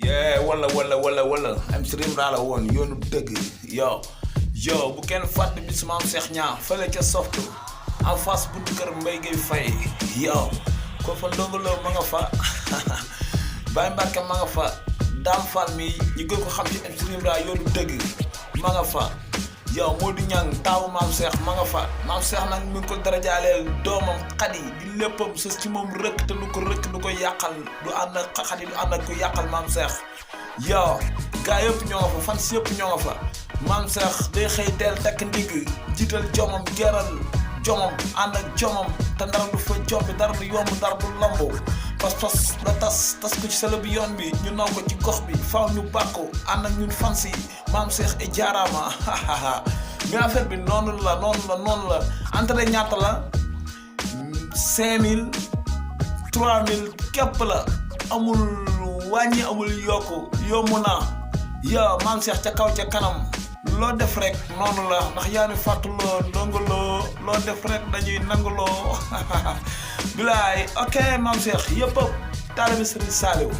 Yeah, wala am stream raa la woon yoonu dëgg yow bu kenn fàtte bi maam Cheikh Niang fële ca softu en face buntu kër Mbaye Gueye Faye yow ko fa ndongoloo ma nga fa Baye Mbacke ma nga fa Dame Fall mi ñu gën ko xam ci am stream raa yoonu dëgg ma nga fa yow Modou Niang taawu maam Cheikh ma nga fa maam Cheikh nag mi ngi ko darajaaleel doomam Khady di léppam sës ci moom rëkk te lu ko rëkk du ko yàqal du ànd ak Khady du ànd ak ko yàqal maam Cheikh yow gaa yëpp ñoo nga fa fan si yëpp ñoo nga fa maam Cheikh day xëy teel takk ndigg jiital jomam geral jomam ànd ak jomam te dara du fa jombi dara du yomb dara du lambo pas la tas ko ci sala bi yoon bi ñu naw ko ci gox bi faaw ñu bàkku ànd ak ñun fan si maam Cheikh e jaaraama mais affaire bi noonu la entrée ñaata la 5000 3000 képp la amul wàññi amul yokku yomb na yow maam Cheikh ca kaw ca kanam loo def rek noonu la ndax yaa ni fàttuloo ndongoloo loo def rek dañuy nanguloo bilaay ok maam Cheikh yëpp taalibe Serigne Saliou